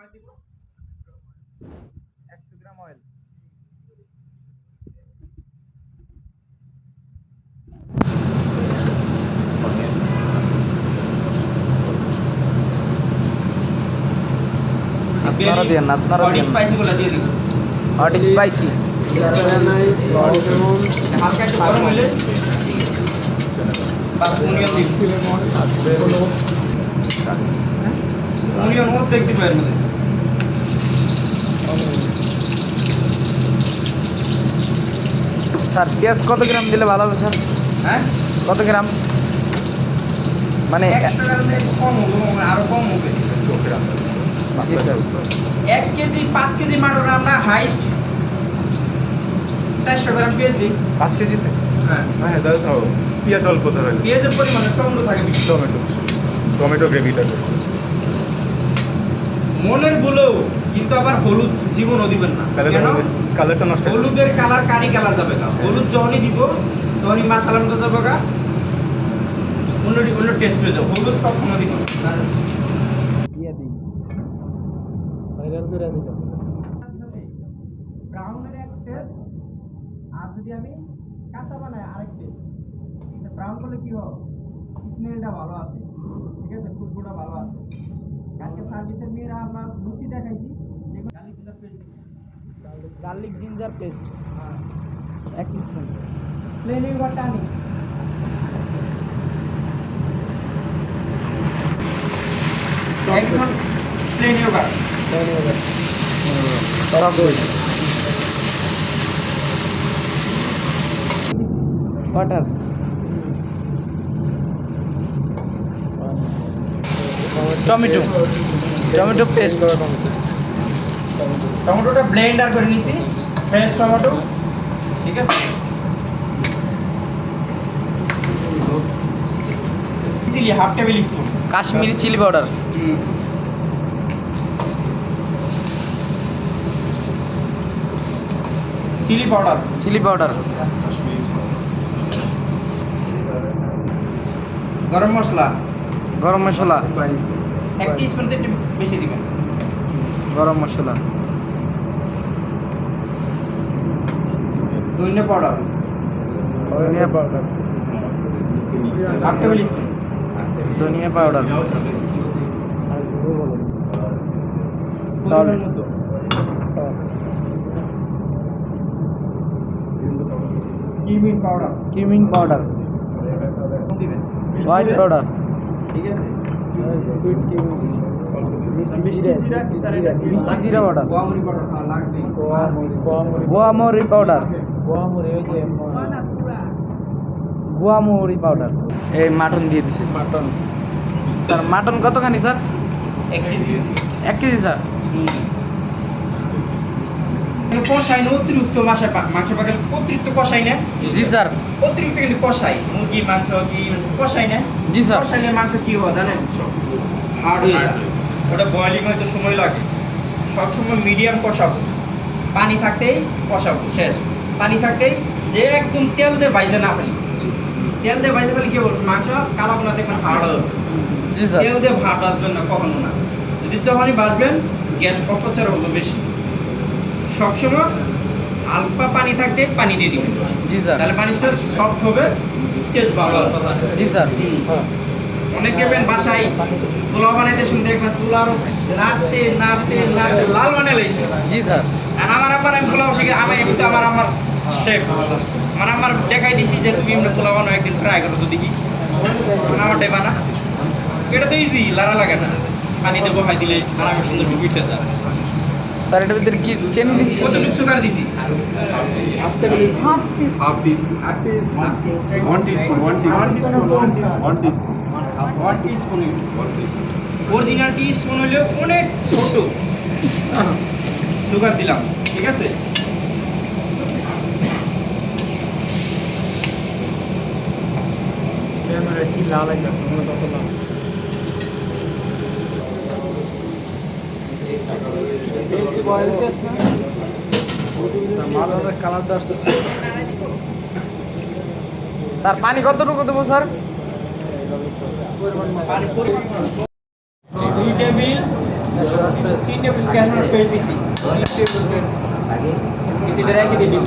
100 গ্রাম oil. আপনারা দেন, আপনারা দেন। Spicy গুলো দিয়ে দিব। Hot spicy. হালকা একটু গরম হলে অনিয়ন দিব। অনিয়ন অর্ধেক দিব এর মধ্যে। স্যার পেঁয়াজ কত গ্রাম দিলে ভালো হবে স্যার? হ্যাঁ, কত গ্রাম? মানে 100 গ্রামে কম হবে, আরো কম হবে। জি স্যার। 1 কেজি 5 কেজি মাটন আমরা হাইস্ট 400 গ্রাম পেঁয়াজ দিই। 5 কেজিতে? হ্যাঁ হ্যাঁ, তাহলে তো পেঁয়াজ অল্প ধরে। পেঁয়াজের পরিমাণে টমেটো থাকে বেশি। টমেটো গ্রেভিটা মনের ভুলেও কিন্তু আবার হলুদ জীবনও দিবেন না। তাহলে কেন? কালারটা নষ্ট হবে। হলুদের কালার কারি কালার যাবে না। হলুদ যখনই দিব তখনই মশলার মতো যাবে গা, অন্য টেস্ট হয়ে যাবে। হলুদ কখনো দিব না। ব্রাউনের এক টেস্ট, আর যদি আমি কাঁচা বানাই আরেক টেস্ট। ব্রাউন করলে কি হবে? স্মেলটা ভালো আসে, ঠিক আছে, খুশবুটা ভালো আসে। কালকে সার্ভিসের মেয়েরা আমরা লুচি দেখাইছি, garlic ginger paste 1 spoon. Plain ইউগারটা আনি। একদম প্লেন ইউগার। বাটার। Tomato, tomato paste. টমেটোটা ব্লেন্ডার করে নিছি, ফ্রেশ টমেটো, ঠিক আছে। Chilli half tablespoon. Kashmiri chilli powder. Chilli powder. Chilli powder. Garam masala. গরম মশলা। 1 টিস্পুন থেকে একটু বেশি দিবেন। গরম মশলা। ধনিয়া পাউডার। ধনিয়া পাউডার। Half tablespoon. ধনিয়া পাউডার। পরিমাণ মতো। Cumin powder cumin powder. দিবেন। White powder. ঠিক আছে। মিষ্টি জিরা পাউডার। গোয়ামরি পাউডার লাগবে। গোয়ামরি পাউডার। গোয়ামরি পাউডার। এই মাটন দিয়ে দিছি। মাটন স্যার, মাটন কতখানি স্যার? 1 কেজি। 1 KG sir. কষাই না অতিরিক্ত মাংস পাকালে অতিরিক্ত কষাই না। জি স্যার। অতিরিক্ত কিন্তু কষাই মুরগি মাংস কি কষাই না। জি স্যার। কষাইলে মাংস কি হয় জানেন? হার্ড হয়ে যায়। ওটা বয়েলিং হয়তো সময় লাগে। সবসময় মিডিয়াম কষাবো, পানি থাকতেই কষাবো, শেষ। পানি থাকতেই যে একদম তেল দিয়ে বাইজে না ফেলি। তেল দিয়ে বাইজে ফেলে কি বলবো, মাংস কালাবো না, দেখবেন হার্ড হবে। জি স্যার। তেল দিয়ে ভাত বাজবেন না কখনো না। যদি যখনই বাজবেন গ্যাস অপচার হলো বেশি। সবসময় হালকা পানি থাকতে পানি দিয়ে দিবেন। জি স্যার। তাহলে পানিটা সফট হবে, টেস্ট ভালো হবে। জি স্যার। অনেকে বাসায় পোলাও বানাইতে শুনতে একবার পোলাও নাড়তে নাড়তে নাড়তে লাল বানাই লাইছে। জি স্যার। আর আমার আব্বার আমি পোলাও শিখে আমার শেফ আমার দেখাই দিছি যে তুমি আমরা পোলাও বানাও, একদিন ট্রাই করো তো দেখি। আমারটাই বানা, এটা তো ইজি, লাড়া লাগে না। পানিতে বসাই দিলে আর আমি সুন্দর পিঠে যায়। স্যার এটার ভিতরে কি চেনি দিচ্ছেন? কত মিক্স সুগার দিছি? Half teaspoon. অরিজিনাল টিস্পুন হলেও অনেক ছোট সুগার দিলাম, ঠিক আছে। কি লাল একটা কত লাল। কালারটা আসতেছে। স্যার পানি কতটুকু দেবো sir? 2 table 3 table spoon cash page দিছি। পিসিটা রেখে দিই।